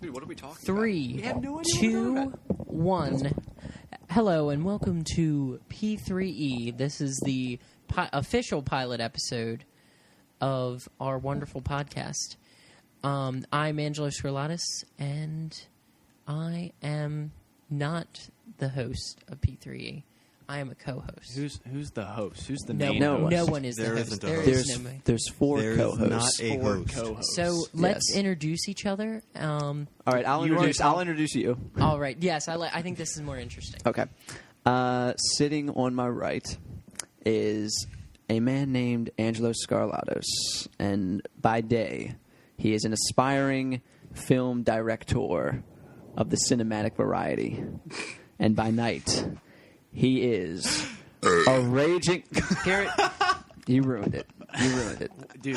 Dude, what are we talking 3, about? We have no idea 2, 1. Hello and welcome to P3E. This is the official pilot episode of our wonderful podcast. I'm Angelo Scarlatus, and I am not the host of P3E. I am a co-host. Who's the host? Who's the No, main host? no one is the host. There's four co-hosts. Not a host. co-hosts. So let's introduce each other. All right, I'll introduce you. All right. Yes, I think this is more interesting. Okay. Sitting on my right is a man named Angelo Scarlatos, and by day, he is an aspiring film director of the cinematic variety, and by night, he is a raging. Garrett, you ruined it. Dude,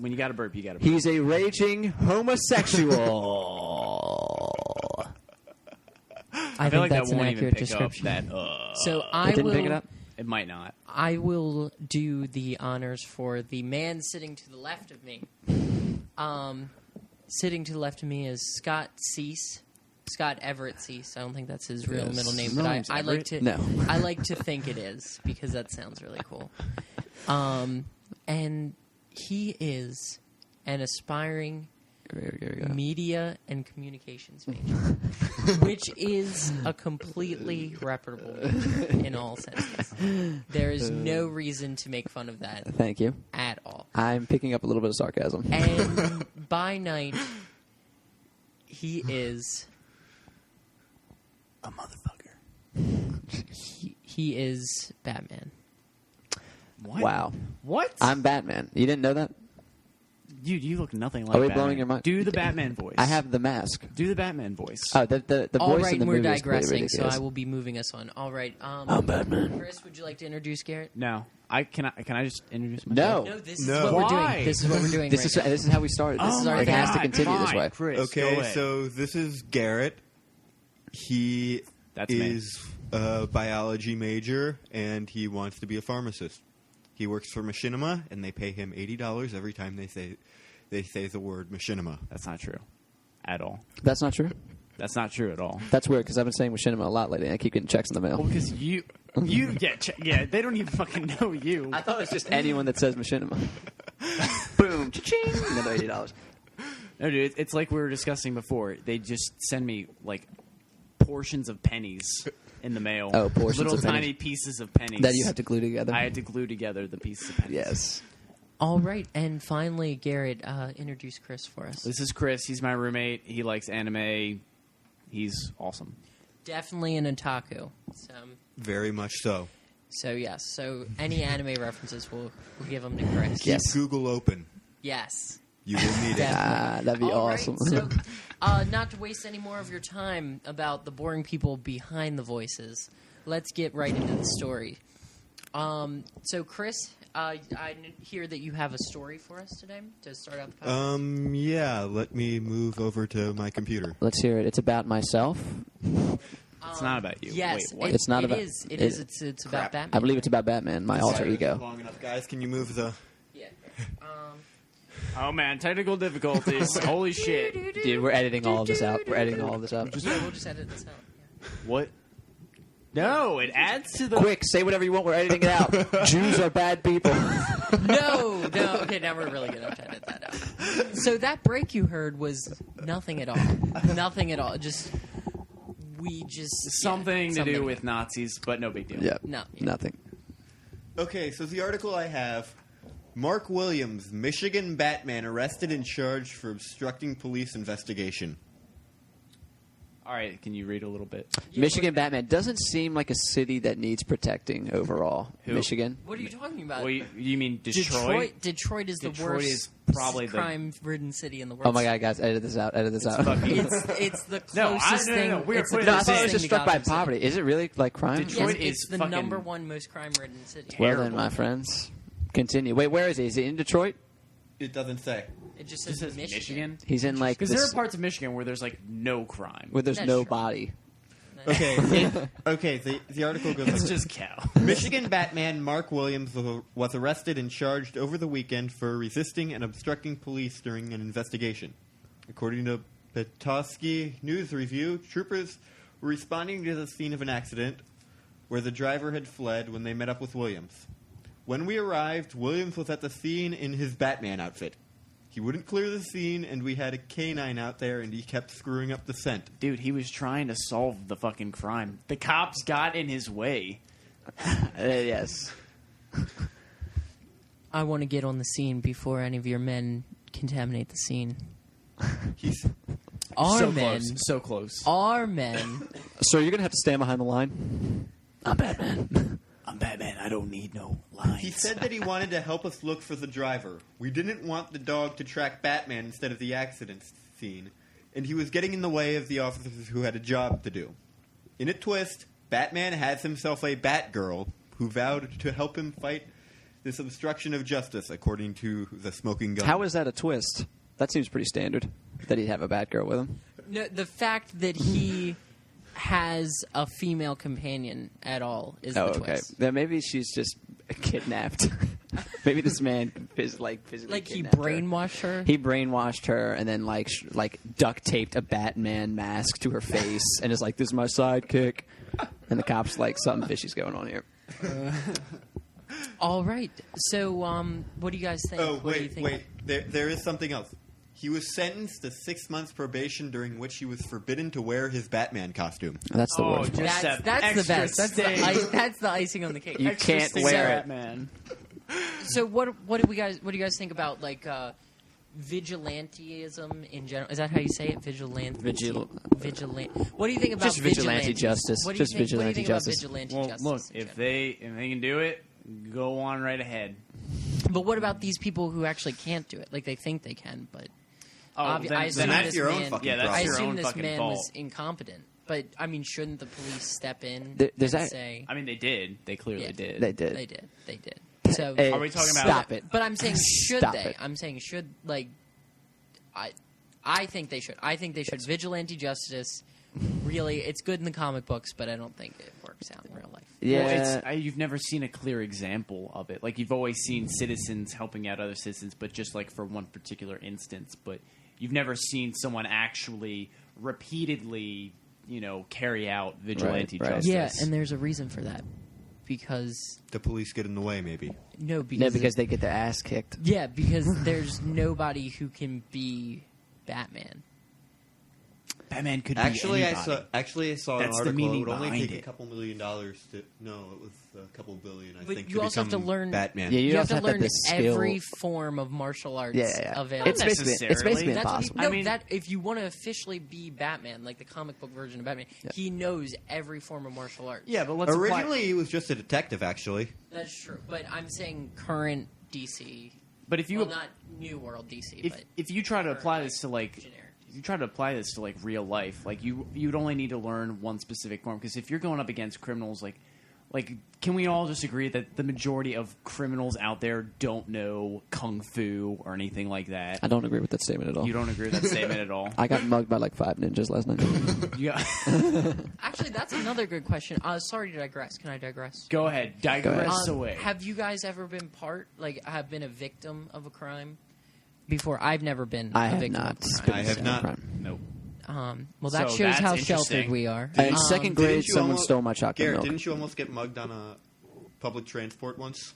when you gotta burp, you gotta burp. He's a raging homosexual. I feel think like that's that an won't even accurate pick description. up that. So I It didn't will pick it up? It might not. I will do the honors for the man sitting to the left of me. Sitting to the left of me is Scott Cease. Scott Everett Cease. I don't think that's his real middle name, but I like to I like to think it is because that sounds really cool. And he is an aspiring media and communications major, which is a completely reputable major in all senses. There is no reason to make fun of that. Thank you. At all. I'm picking up a little bit of sarcasm. And by night, he is A motherfucker. he is Batman. What? Wow. What? I'm Batman. You didn't know that? Dude, you look nothing like Are we Batman. blowing your mind? Do the Batman voice. I have the mask. Do the Batman voice. Oh, the All voice right, in the we're movie is pretty digressing, so ridiculous. I will be moving us on. All right, I'm Batman. Chris, would you like to introduce Garrett? No. Can I just introduce No. myself? No, this is No. what we're Why? doing. This is what we're doing. This is how we started. This is my it has to God, continue this fine. way. Chris, go Okay, ahead. so this is Garrett. He That's me. is a biology major, and he wants to be a pharmacist. He works for Machinima, and they pay him $80 every time they say the word Machinima. That's not true. At all. That's not true. That's not true at all. That's weird because I've been saying Machinima a lot lately. And I keep getting checks in the mail. Well, because you get they don't even fucking know you. I thought it was just anyone that says Machinima. Boom, cha-ching, another $80. No, dude, it's like we were discussing before. They just send me like portions of pennies in the mail. Oh, portions little of pennies. tiny pieces of pennies That you have to glue together. I had to glue together the pieces of pennies. Yes. All right, and finally, Garrett, introduce Chris for us. This is Chris. He's my roommate. He likes anime. He's awesome. Definitely an otaku. Very much so. So yes. So any anime references, we'll give them to Chris. Yes. Keep Google open. Yes. You will need it. Definitely. That'd be All right, awesome. so, not to waste any more of your time about the boring people behind the voices, let's get right into the story. So, Chris, I hear that you have a story for us today to start out the podcast. Yeah, let me move over to my computer. Let's hear it. It's about myself. It's not about you. Yes, Wait, what? It's not about- It is. It's about Batman. I believe it's about Batman, my alter ego. Long enough, guys. Can you move the... Yeah. Oh man, technical difficulties. Holy shit. Dude, we're editing all of this out. We're editing all of this out. We'll just edit this out. Yeah. What? No, it adds to the. Quick, say whatever you want. We're editing it out. Jews are bad people. No. Okay, now we're really going to edit that out. So that break you heard was nothing at all. Nothing at all. Something to do with Nazis, but no big deal. Yeah. No. Nothing. Okay, so the article I have... Mark Williams, Michigan Batman, arrested and charged for obstructing police investigation. All right, can you read a little bit? Michigan Batman doesn't seem like a city that needs protecting overall. Who? Michigan. What are you talking about? Well, you mean Detroit? Detroit is the Detroit worst is probably the- crime-ridden city in the world. Oh my God, guys! Edit this out. Edit this out. It's the closest No, thing. we are it's the putting No, I this thought closest it was thing just to struck by Gotham City. poverty. Is it really like crime? Detroit Yes, is it's the fucking number one most crime-ridden city. Well then, terrible. my friends, continue. Wait, where is he? Is he in Detroit? It doesn't say. It just This says is Michigan. Michigan. He's in like Because there this, are parts of Michigan where there's like no crime. where there's That's no true. body. Okay, the article goes... It's like just cow. Michigan Batman Mark Williams was arrested and charged over the weekend for resisting and obstructing police during an investigation. According to Petoskey News Review, troopers were responding to the scene of an accident where the driver had fled when they met up with Williams. When we arrived, Williams was at the scene in his Batman outfit. He wouldn't clear the scene, and we had a canine out there, and he kept screwing up the scent. Dude, he was trying to solve the fucking crime. The cops got in his way. Yes. I want to get on the scene before any of your men contaminate the scene. He's Our so men, close. So close. our men. So you're going to have to stand behind the line? I'm Batman. I'm Batman. I don't need no lines. He said that he wanted to help us look for the driver. We didn't want the dog to track Batman instead of the accident scene, and he was getting in the way of the officers who had a job to do. In a twist, Batman has himself a Batgirl who vowed to help him fight this obstruction of justice, according to the Smoking Gun. How is that a twist? That seems pretty standard, that he'd have a Batgirl with him. No, the fact that he has a female companion at all is the Okay. twist. Then maybe she's just kidnapped. Maybe this man is physically Like he kidnapped her. brainwashed her. He brainwashed her and then like duct taped a Batman mask to her face and is like, "This is my sidekick." And the cops like, something fishy's going on here. All right. So, what do you guys think? Oh, What do you think? wait. There is something else. He was sentenced to 6 months probation during which he was forbidden to wear his Batman costume. That's the worst. just That's that the extra best. That's the icing on the cake. You Extra can't sting wear it. Batman. So what do you guys think about like vigilantism in general? Is that how you say it? Vigilant. What do you think about Just vigilante vigilantes? justice. What do Just you think, vigilante what do you think justice. About vigilante Well, justice look, in if general? they can do it, go on right ahead. But what about these people who actually can't do it? Like they think they can, but Oh, I then assume that's this your own man, fucking Yeah, that's I your assume own this fucking man fault. was incompetent. But I mean, shouldn't the police step in There's and that- say I mean, they did. They clearly Yeah. did. They did. they did? So Hey, Are we talking about- Stop it. But I'm saying should Stop they? it. I'm saying should like I think they should. I think they should. Vigilante justice. Really, it's good in the comic books, but I don't think it works out in real life. Yeah. Well, you've never seen a clear example of it. Like, you've always seen citizens helping out other citizens, but just, like, for one particular instance. But you've never seen someone actually repeatedly, carry out vigilante Right. justice. Yeah, and there's a reason for that. Because The police get in the way, maybe. no, because they get their ass kicked. yeah, because there's nobody who can be Batman. Batman could Actually, be I anybody. saw That's an the article. It meaning would only behind take it. a couple $1 million to. No, it was a couple billion. I But think. you to also have to become learn- Batman. Yeah, You have also to learn the skill. every form of martial arts Yeah. available. It's basically necessarily. That's what he, impossible. no, I mean- that if you want to officially be Batman, like the comic book version of Batman, he knows every form of martial arts. Yeah, but let's apply- Originally, he was just a detective. Actually, That's true. But I'm saying current DC. But if you Well, not New World DC, but if you try to apply current, this to like generic if you try to apply this to like real life, like you'd only need to learn one specific form, because if you're going up against criminals, like can we all just agree that the majority of criminals out there don't know kung fu or anything like that? I don't agree with that statement at all. You don't agree with that statement at all? I got mugged by like 5 ninjas last night. Yeah. Actually, that's another good question. Sorry to digress. Can I digress? Go ahead, digress Um, away. Have you guys ever been have been a victim of a crime before? I've never been I a have victim not. of a crime. I have not. Nope. Well, that So shows that's how interesting. sheltered we are. In second grade, Didn't you someone almost- stole my chocolate Garrett, milk. didn't you almost get mugged on a public transport once?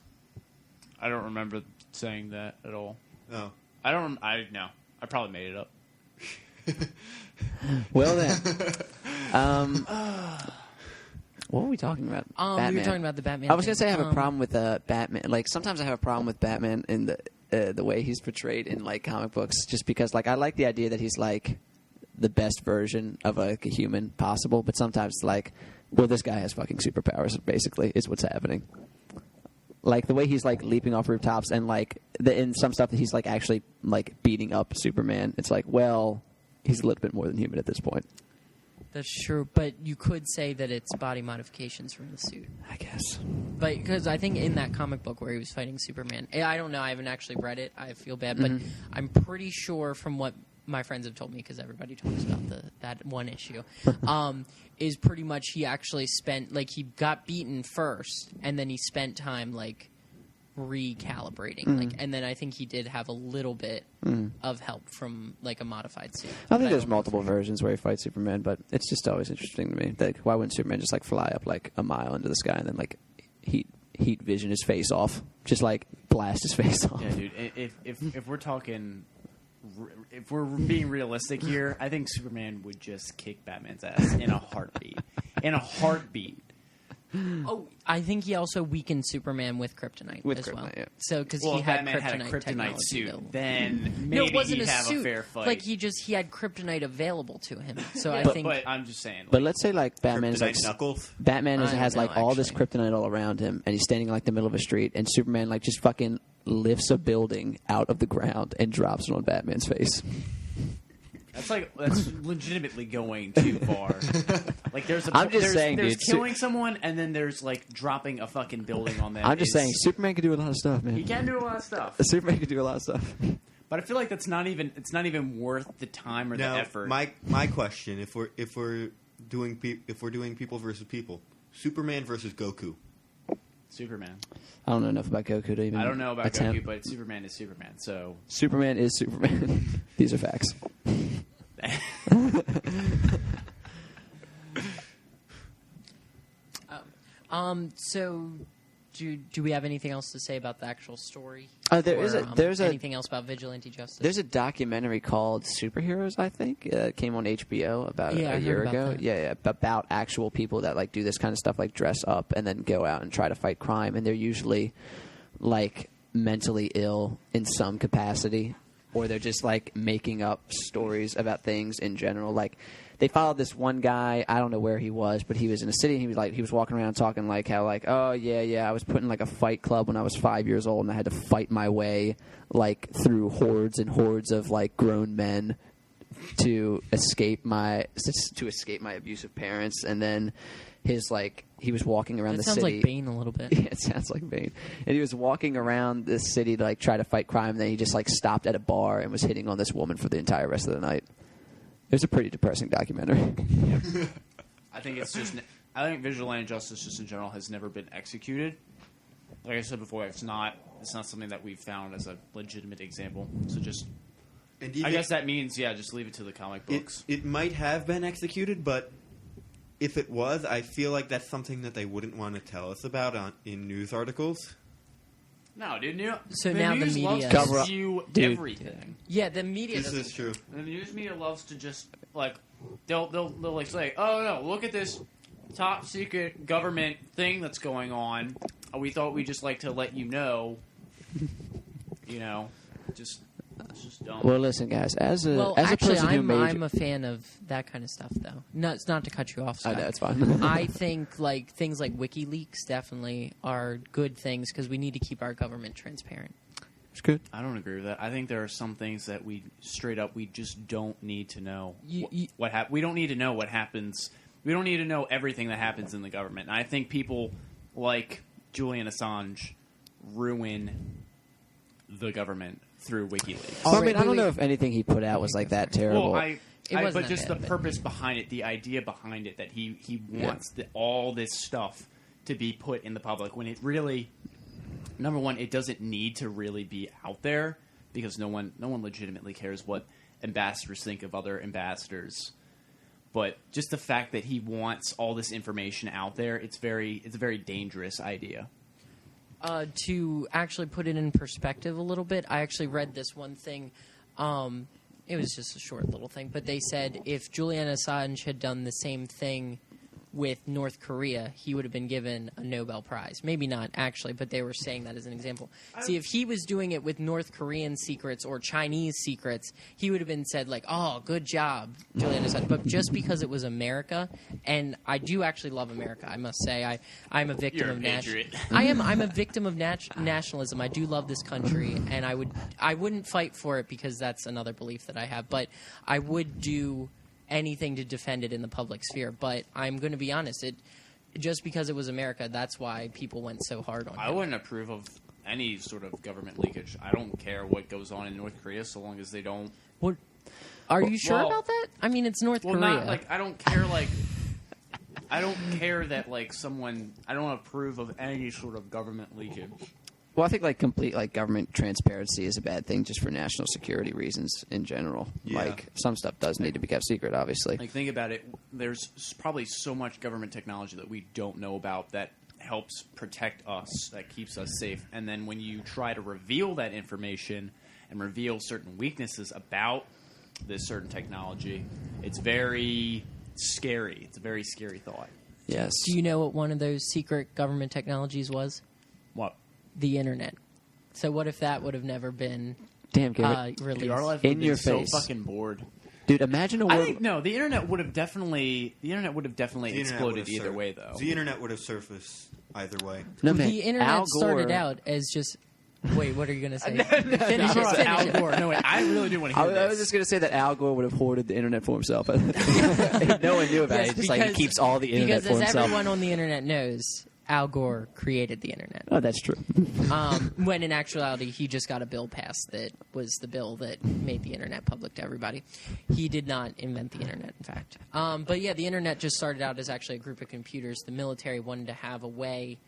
I don't remember saying that at all. Oh, No. I probably made it up. Well then, what were we talking about? We were Batman. talking about the Batman. I was gonna thing. say I have a problem with Batman. Like sometimes I have a problem with Batman in the way he's portrayed in like comic books, just because like I like the idea that he's like the best version of like a human possible, but sometimes like, well, this guy has fucking superpowers. Basically, is what's happening. Like the way he's like leaping off rooftops, and like in some stuff that he's like actually like beating up Superman. It's like, well, he's a little bit more than human at this point. That's true, but you could say that it's body modifications from the suit. I guess. But because I think in that comic book where he was fighting Superman, I don't know, I haven't actually read it. I feel bad, but I'm pretty sure from what my friends have told me, because everybody talks about that one issue, is pretty much he actually spent he got beaten first, and then he spent time recalibrating. And then I think he did have a little bit of help from like a modified suit. I think there's multiple versions where he fights Superman, but it's just always interesting to me. Like, why wouldn't Superman just like fly up like a mile into the sky and then like heat vision his face off, just like blast his face off? Yeah, dude. If we're talking, if we're being realistic here, I think Superman would just kick Batman's ass in a heartbeat. In a heartbeat. Oh, I think he also weakened Superman with kryptonite as well. Yeah. So because Well, he had Batman had a kryptonite kryptonite technology suit, available. then maybe No, it wasn't he'd a have suit. a fair fight. Like he had kryptonite available to him. So I but, think. but I'm just saying. But let's say like Batman is like Kryptonite Knuckles. Batman I don't has like know, all this actually. kryptonite all around him, and he's standing in like the middle of a street, and Superman like just fucking lifts a building out of the ground and drops it on Batman's face. That's legitimately going too far. Like there's I'm just saying, there's dude, killing someone and then there's like dropping a fucking building on them. I'm just saying, Superman can do a lot of stuff, man. he can do a lot of stuff. Superman can do a lot of stuff. But I feel like it's not even worth the time or Now, the effort. my question: if we're doing people versus people, Superman versus Goku. Superman. I don't know enough about Goku to even I don't know about attempt. Goku, but Superman is Superman. So Superman is Superman. These are facts. So, do we have anything else to say about the actual story? There's anything else about vigilante justice? There's a documentary called Superheroes, I think. It came on HBO about Yeah, I a heard year about ago. that. Yeah, about actual people that like do this kind of stuff, like dress up and then go out and try to fight crime, and they're usually like mentally ill in some capacity, or they're just like making up stories about things in general. Like they followed this one guy. I don't know where he was, but he was in a city. And he was walking around talking like how like, oh yeah, I was put in like a fight club when I was 5 years old, and I had to fight my way like through hordes and hordes of like grown men to escape my abusive parents. And then his like he was walking around That the sounds city. like Bane a little bit. Yeah, it sounds like Bane. And he was walking around this city to like try to fight crime, and then he just like stopped at a bar and was hitting on this woman for the entire rest of the night. It was a pretty depressing documentary. I think vigilante justice just in general has never been executed. Like I said before, it's not something that we've found as a legitimate example. So just And I guess that means just leave it to the comic books. It might have been executed, but if it was, I feel like that's something that they wouldn't want to tell us about in news articles. No, dude. So the now the news media loves Cover to up. skew Dude. everything. Yeah, the media. This is true. The news media loves to just like they'll like say, "Oh no, look at this top secret government thing that's going on. We thought we'd just like to let you know." You know, it's just dumb. Well, listen, guys. As a actually, person who I'm a fan of that kind of stuff, though. No, it's not to cut you off, I Scott. know, it's fine. I think like things like WikiLeaks definitely are good things because we need to keep our government transparent. It's good. I don't agree with that. I think there are some things that we just don't need to know. We don't need to know what happens. We don't need to know everything that happens in the government. And I think people like Julian Assange ruin the government through WikiLeaks. Well, I mean, Wait, I don't wait. know if anything he put out was like that terrible. Well, It wasn't but that just bad, the but- purpose behind it, the idea behind it, that he wants all this stuff to be put in the public when it really, number one, it doesn't need to really be out there because no one legitimately cares what ambassadors think of other ambassadors. But just the fact that he wants all this information out there, it's a very dangerous idea. To actually put it in perspective a little bit, I actually read this one thing. It was just a short little thing, but they said if Julian Assange had done the same thing with North Korea, he would have been given a Nobel Prize. Maybe not, actually, but they were saying that as an example. See, if he was doing it with North Korean secrets or Chinese secrets, he would have been said, like, oh, good job, Julian Assange. But just because it was America, and I do actually love America, I must say. I'm a victim You're a of patriot. I'm a victim of nationalism. I do love this country, and I wouldn't fight for it because that's another belief that I have. But I would do anything to defend it in the public sphere. But I'm going to be honest, just because it was America, that's why people went so hard on it. I wouldn't approve of any sort of government leakage. I don't care what goes on in North Korea so long as they don't. What, are you sure well- about that? I mean, it's North Well, Korea. not like I don't care. Like I don't care that like someone. I don't approve of any sort of government leakage. Well, I think like complete like government transparency is a bad thing just for national security reasons in general. Yeah. Like some stuff does need to be kept secret, obviously. Like, think about it. There's probably so much government technology that we don't know about that helps protect us, that keeps us safe. And then when you try to reveal that information and reveal certain weaknesses about this certain technology, it's very scary. It's a very scary thought. Yes. Do you know what one of those secret government technologies was? What? The internet. So what if that would have never been Damn, Garrett. released? Dude, our life In would be your so face. fucking bored. Dude, imagine a I world. think no. The internet would have definitely exploded either way, though. The internet would have surfaced either way. No, man. The internet Al started Gore- out as just... Wait, what are you going to say? I'm Finish talking about Al it. Gore. No, wait, I really do want to hear this. I was just going to say that Al Gore would have hoarded the internet for himself. No one knew about Yes, it. Just like he because- keeps all the internet Because for as himself. everyone on the internet knows, Al Gore created the internet. Oh, that's true. When in actuality, he just got a bill passed that was the bill that made the internet public to everybody. He did not invent the internet, in fact. But yeah, the internet just started out as actually a group of computers. The military wanted to have a way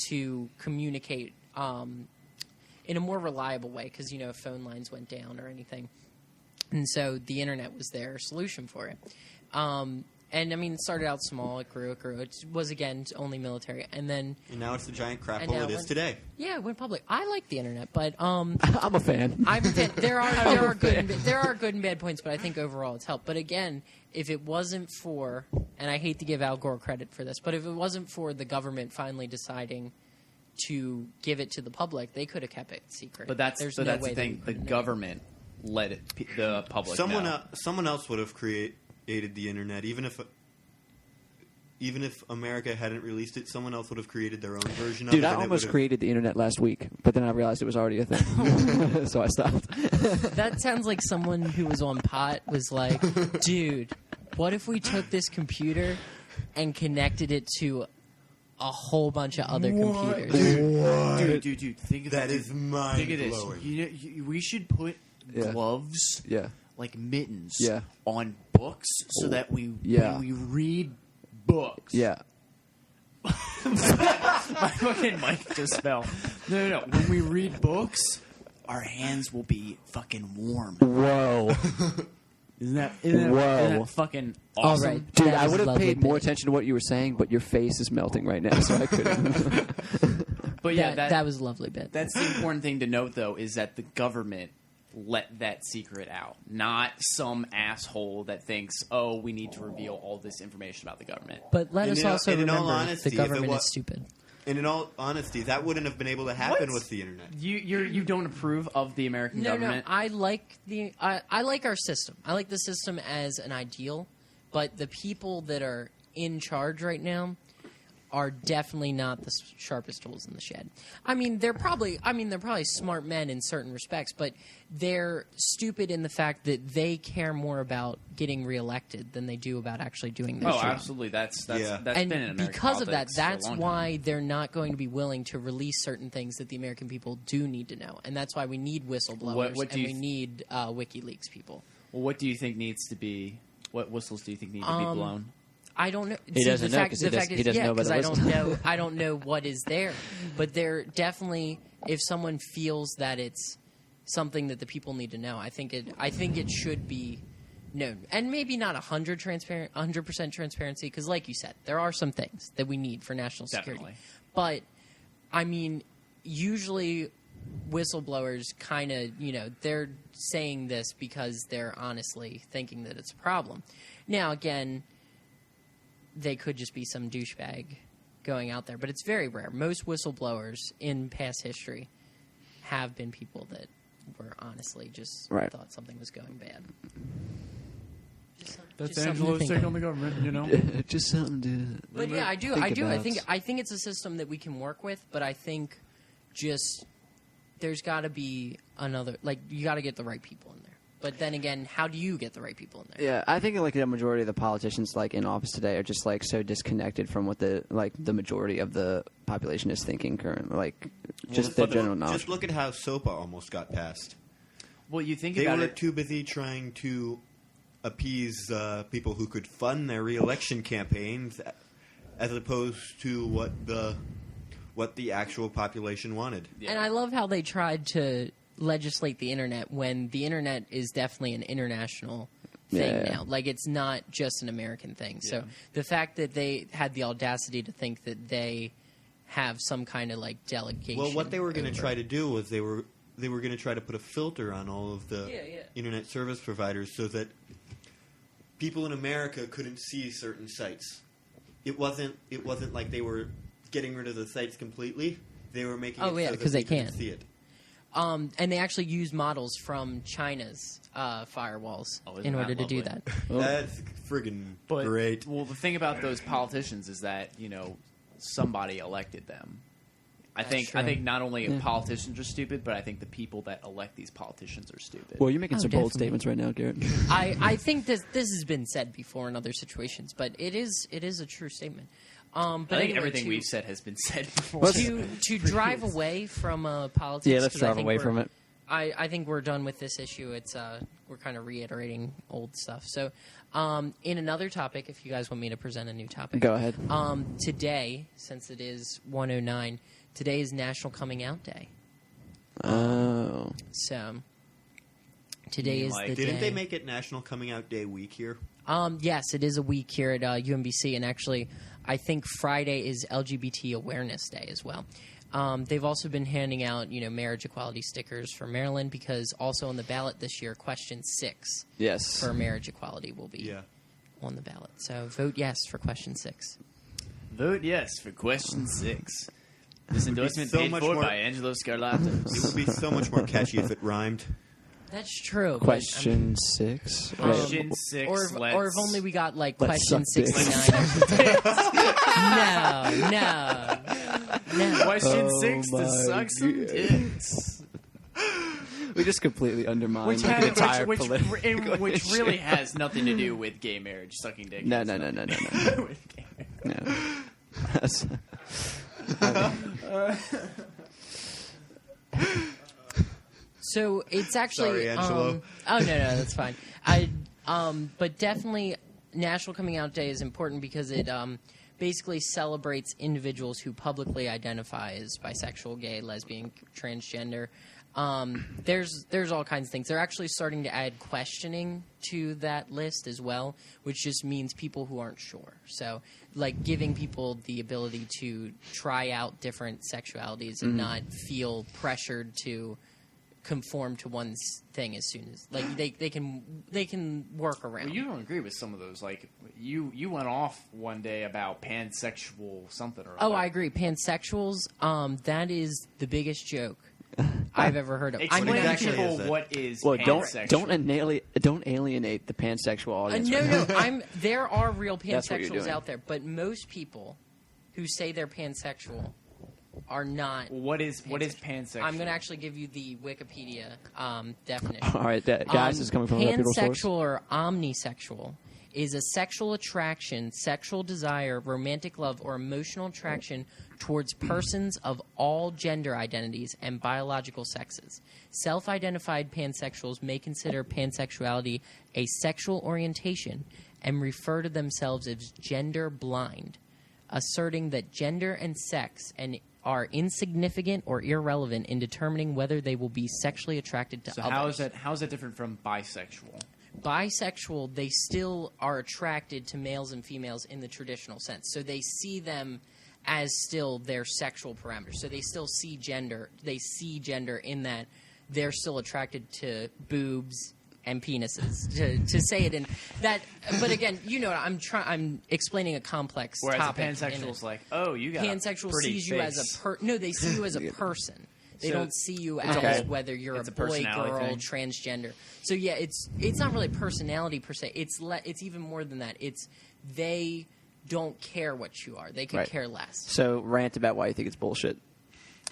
to communicate in a more reliable way because, if phone lines went down or anything. And so the internet was their solution for it. And, I mean, it started out small. It grew. It was, again, only military. And then... And now it's the giant crap And hole now it is when- today. Yeah, it went public. I like the internet, but I'm a fan. I'm a fan. There are good and bad points, but I think overall it's helped. But again, if it wasn't for, and I hate to give Al Gore credit for this, but if it wasn't for the government finally deciding to give it to the public, they could have kept it secret. But that's There's the no way thing. they The would know. government let it the public know. Someone else would have created the internet, even if America hadn't released it. Someone else would have created their own version of it. Dude, I and it almost would have- created the internet last week, but then I realized it was already a thing. So I stopped. That sounds like someone who was on pot was like, dude, what if we took this computer and connected it to a whole bunch of other computers? Dude, think of That dude. is Think of mind-blowing. this. We should put Yeah. gloves, Yeah. like mittens, Yeah. on books so that when we read books. Yeah. My fucking mic just fell. No. When we read books, our hands will be fucking warm. Whoa. Isn't that Whoa. fucking All awesome? right. Dude, That I was would have lovely paid more bit. attention to what you were saying, but your face is melting right now, so I couldn't. But yeah, that was a lovely bit. that's the important thing to note, though, is that the government let that secret out, not some asshole that thinks, oh, we need to reveal all this information about the government. But let And us in all- also and in all remember honesty, the if it government wa- is stupid. And in all honesty, that wouldn't have been able to happen What? with the internet. You don't approve of the American government? No. I like our system. I like the system as an ideal, but the people that are in charge right now are definitely not the sharpest tools in the shed. I mean, they're probably smart men in certain respects, but they're stupid in the fact that they care more about getting reelected than they do about actually doing their Oh, job. absolutely. That's Yeah. been in And American because of that, politics for a that's long why time. they're not going to be willing to release certain things that the American people do need to know, and that's why we need whistleblowers What do and you we need WikiLeaks people. Well, what do you think needs to be? What whistles do you think need to be blown? I don't know. He doesn't know 'cause he doesn't know about the I don't whistle. know. I don't know what is there, but they're definitely. If someone feels that it's something that the people need to know, I think it should be known, and maybe not 100% transparency, because, like you said, there are some things that we need for national security. Definitely. But I mean, usually whistleblowers kind of, they're saying this because they're honestly thinking that it's a problem. Now, again, they could just be some douchebag going out there, but it's very rare. Most whistleblowers in past history have been people that were honestly just Right. thought something was going bad. That's just something to Angela's think take of. on the government, you know? Just something to. But yeah, I do. think I about. think it's a system that we can work with, but I think just there's got to be another. Like, you got to get the right people in there. But then again, how do you get the right people in there? Yeah, I think like the majority of the politicians like in office today are just like so disconnected from what the majority of the population is thinking currently, like just their general knowledge. Just look at how SOPA almost got passed. Well, you think They about were it. too busy trying to appease people who could fund their reelection campaigns, as opposed to what what the actual population wanted. Yeah. And I love how they tried to legislate the internet when the internet is definitely an international thing now. Like, it's not just an American thing. So the fact that they had the audacity to think that they have some kind of, like, delegation. Well, what they were going to try to do was they were going to try to put a filter on all of the internet service providers so that people in America couldn't see certain sites. It wasn't like they were getting rid of the sites completely. They were making it so that because they couldn't can't see it. And they actually use models from China's firewalls in order to do that. That's friggin' great. Well, the thing about those politicians is that, somebody elected them. I think not only politicians are stupid, but I think the people that elect these politicians are stupid. Well, you're making some bold definitely. statements right now, Garrett. I think this has been said before in other situations, but it is a true statement. But I think anyway, everything we've said has been said before. To drive away from politics. Yeah, let's 'cause I drive think away from it. I think we're done with this issue. It's we're kind of reiterating old stuff. So, in another topic, if you guys want me to present a new topic, Go ahead. Today, since it is 109, today is National Coming Out Day. Oh. So, today is the day. Didn't they make it National Coming Out Day week here? Yes, it is a week here at UMBC, and actually, I think Friday is LGBT Awareness Day as well. They've also been handing out, marriage equality stickers for Maryland because also on the ballot this year, question 6 for marriage equality will be on the ballot. So vote yes for question 6. Vote yes for question 6. This endorsement so paid much for more- by Angelo Scarlatos. It would be so much more catchy if it rhymed. That's true. Question 6. Question 6. Or if only we got like let's question suck dicks. 69. No. Question Oh 6 to my suck some God. dicks. We just completely undermined Which, the entire which political really issue. has nothing to do with gay marriage, sucking dick. No. With gay marriage. No. That's- So it's actually. Sorry, Angelo. No, that's fine. But definitely, National Coming Out Day is important because it basically celebrates individuals who publicly identify as bisexual, gay, lesbian, transgender. There's all kinds of things. They're actually starting to add questioning to that list as well, which just means people who aren't sure. So, like giving people the ability to try out different sexualities and not feel pressured to conform to one's thing as soon as they can work around. Well, you don't agree with some of those. Like you went off one day about pansexual something or other. Oh, I agree. Pansexuals, that is the biggest joke I've ever heard of. Explain to exactly people is it? what is Well, pansexual. don't alienate the pansexual audience. No. There are real That's what you're pansexuals doing. out there, but most people who say they're pansexual are not. What is pansexual? I'm going to actually give you the Wikipedia definition. All right, guys, this is coming from a reputable source. Pansexual or omnisexual is a sexual attraction, sexual desire, romantic love, or emotional attraction towards persons of all gender identities and biological sexes. Self-identified pansexuals may consider pansexuality a sexual orientation and refer to themselves as gender blind, asserting that gender and sex are insignificant or irrelevant in determining whether they will be sexually attracted to So others. how is that different from bisexual? Bisexual, they still are attracted to males and females in the traditional sense. So they see them as still their sexual parameters. So they still see gender. They see gender in that they're still attracted to boobs and penises. To say it in that, but again, I'm explaining a complex Whereas topic. a pansexual's like, oh, you got Pansexual a pretty sees you as face. no, they see you as a person. They So don't see you it's as a- whether you're it's a a boy, personality girl, thing. transgender. So yeah, it's not really personality per se. It's even more than that. It's they don't care what you are. They could Right. care less. So rant about why you think it's bullshit.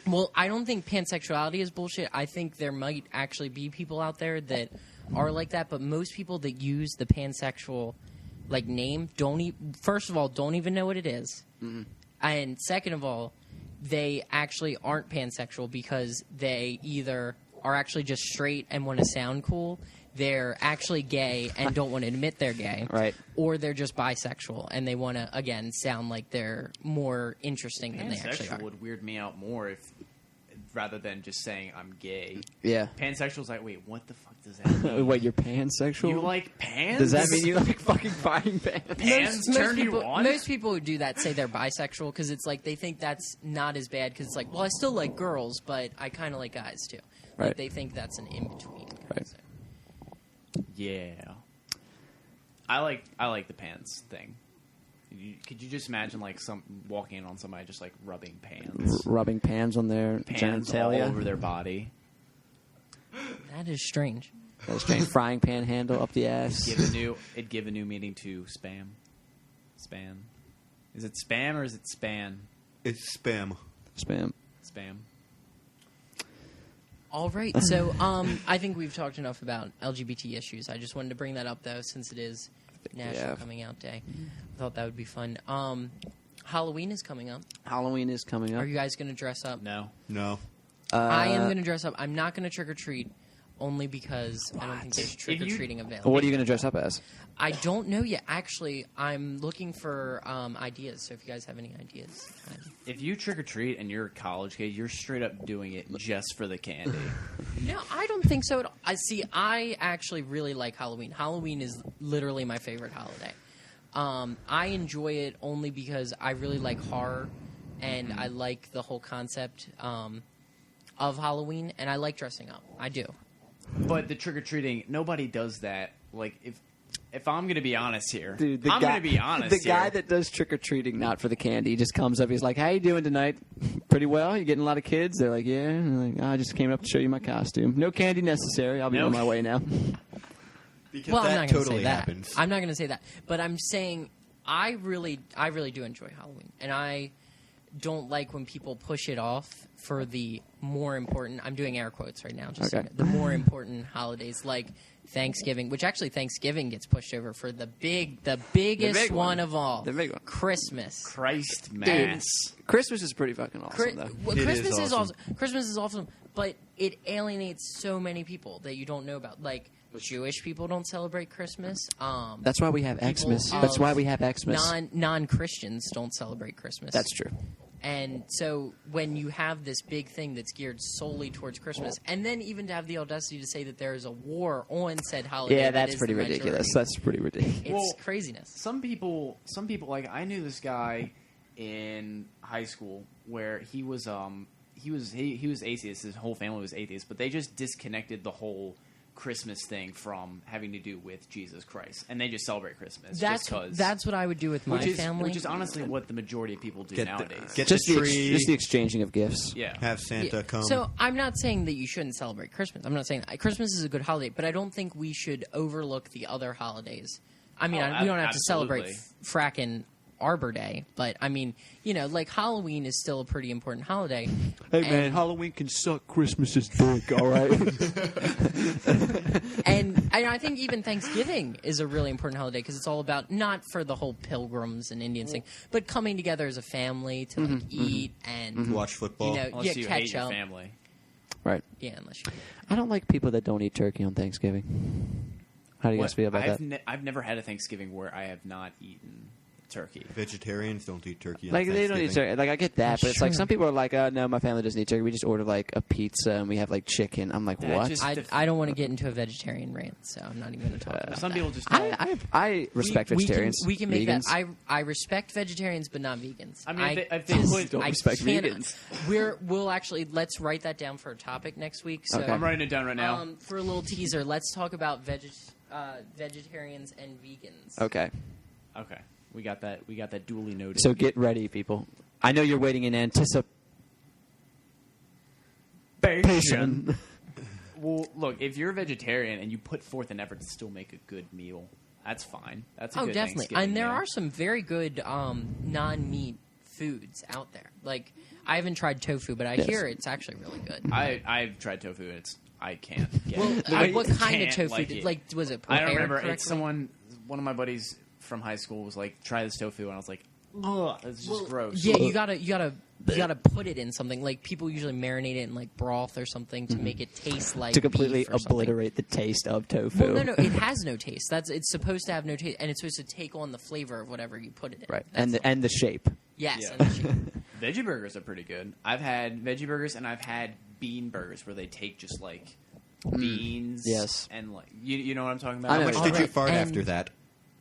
Well, I don't think pansexuality is bullshit. I think there might actually be people out there that are like that, but most people that use the pansexual name first of all don't even know what it is. And second of all, they actually aren't pansexual because they either are actually just straight and want to sound cool. they're actually gay and don't want to admit they're gay, Right. or they're just bisexual and they want to again sound like they're more interesting than they actually Pansexual are. would weird me out more if, rather than just saying I'm gay. Yeah. Pansexual's like, wait, what the fuck does that mean? Wait, you're pansexual? You like pans? Does that mean you like fucking buying pants? Pans turn you on? Most people who do that say they're bisexual because it's like they think that's not as bad because it's like, well, I still like girls, but I kind of like guys too. Like Right. they think that's an in between. Right. Yeah. I like the pants thing. Could you just imagine like some walking in on somebody just like rubbing pans, Rubbing pans on their pans all genitalia. over their body? That is strange. That strange frying pan handle up the ass. It'd give a new meaning to spam. Span. Is it spam or is it span? It's spam. Spam. Spam. All right, so I think we've talked enough about LGBT issues. I just wanted to bring that up though, since it is National have. Coming Out Day. I thought that would be fun. Halloween is coming up. Halloween is coming up. Are you guys going to dress up? No. No. I am going to dress up. I'm not going to trick or treat, only because I don't think there's trick or treating available. What are you going to dress up as? I don't know yet. Actually, I'm looking for ideas. So if you guys have any ideas, If you trick or treat and you're a college kid, you're straight up doing it just for the candy. no, I don't think so at all. I actually really like Halloween. Halloween is literally my favorite holiday. I enjoy it only because I really like horror, and I like the whole concept of Halloween, and I like dressing up. I do. But the trick or treating, nobody does that. Like if I'm gonna be honest here, Dude, I'm gonna be honest. The guy here. that does trick or treating, not for the candy, he just comes up. He's like, "How you doing tonight? Pretty well. You getting a lot of kids?" They're like, "Yeah." And they're like, I just came up to show you my costume. No candy necessary. I'll be No. on my way now. Because Well, I'm that not going to totally say that. happens. I'm not going to say that. But I'm saying I really do enjoy Halloween, and I don't like when people push it off for the more important. I'm doing air quotes right now. Just so Okay. you know, the more important holidays like Thanksgiving, which actually Thanksgiving gets pushed over for the biggest big one one. of all, The big one. Christmas. Christ mass. Christmas is pretty fucking awesome, though. Well, It Christmas is awesome. Christmas is awesome, but it alienates so many people that you don't know about. Like Jewish people don't celebrate Christmas. That's why we have Xmas. People That's of why we have Xmas. Non-Christians don't celebrate Christmas. That's true. And so when you have this big thing that's geared solely towards Christmas, and then even to have the audacity to say that there is a war on said holiday, Yeah, that that's is pretty the ridiculous. majority, That's pretty ridiculous. it's Well, craziness. Some people like I knew this guy in high school where he was atheist. His whole family was atheist, but they just disconnected the whole Christmas thing from having to do with Jesus Christ, and they just celebrate Christmas. That's just 'cause. that's what I would do with my family. Which is honestly what the majority of people do nowadays. Get Just the the, tree. just the exchanging of gifts. Yeah. Have Santa Yeah. come. So I'm not saying that you shouldn't celebrate Christmas. I'm not saying that. Christmas is a good holiday, but I don't think we should overlook the other holidays. I mean, Oh, we don't have to celebrate absolutely. frackin' Arbor Day, but I mean, like Halloween is still a pretty important holiday. Hey man, And- Halloween can suck Christmas's dick, all right? And I think even Thanksgiving is a really important holiday because it's all about not for the whole pilgrims and Indians thing, but coming together as a family to like eat and Watch football. Unless you catch hate your up. family. Right. Yeah, unless you. I don't like people that don't eat turkey on Thanksgiving. How do you guys feel about that? I've never had a Thanksgiving where I have not eaten turkey. Vegetarians don't eat turkey. On Like they don't eat Thanksgiving. turkey. Like I get that, That's but it's like true. some people are like, no, my family doesn't eat turkey. We just order like a pizza and we have like chicken. I'm like, That what? just- I don't want to get into a vegetarian rant, so I'm not even going to talk about Some that. people just don't. I respect vegetarians. We can make Vegans. that. I respect vegetarians, but not vegans. I mean, if they just- put- Don't I respect cannot- vegans. We'll actually let's write that down for a topic next week. So, Okay. I'm writing it down right now. for a little teaser, let's talk about vegetarians and vegans. Okay. Okay, we got that duly noted. So get ready, people. I know you're waiting in anticipation. Well, look, if you're a vegetarian and you put forth an effort to still make a good meal, that's fine. That's a good Definitely. Thanksgiving And there meal. are some very good non-meat foods out there. Like I haven't tried tofu, but I Yes. hear it's actually really good. I've tried tofu and I can't get Well, it. what kind of can't tofu? like it. Was it? I don't prepared remember. correctly? It's one of my buddies from high school was like, try this tofu, and I was like, ugh, it's just gross. Yeah, you gotta put it in something. Like people usually marinate it in like broth or something to make it taste like to completely beef or something. obliterate the taste of tofu. Well, no, it has no taste. It's supposed to have no taste, and it's supposed to take on the flavor of whatever you put it in. Right, That's and the shape. yes, Yeah. and the shape. Veggie burgers are pretty good. I've had veggie burgers and I've had bean burgers where they take just like beans, Yes. and like you know what I'm talking about. I know. How much All did you right, fart and- after that?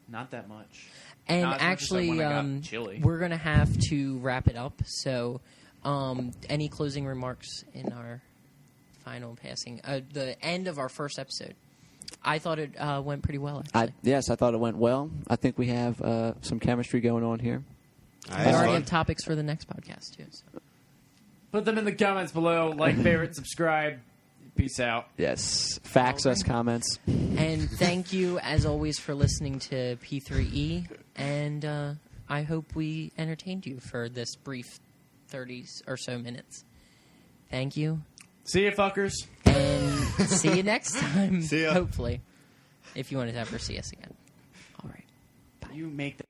Not that much. And Not as much as actually, when I got chili. we're gonna have to wrap it up. So, any closing remarks in our final passing? The end of our first episode. I thought it went pretty well. Actually, Yes, I thought it went well. I think we have some chemistry going on here. we already have topics for the next podcast too. So. Put them in the comments below. Like, favorite, subscribe. Peace out. Yes, fax us comments. And thank you, as always, for listening to P3E. And I hope we entertained you for this brief 30 or so minutes. Thank you. See you, fuckers. And see you next time. See ya. Hopefully. If you want to ever see us again. All right. You make the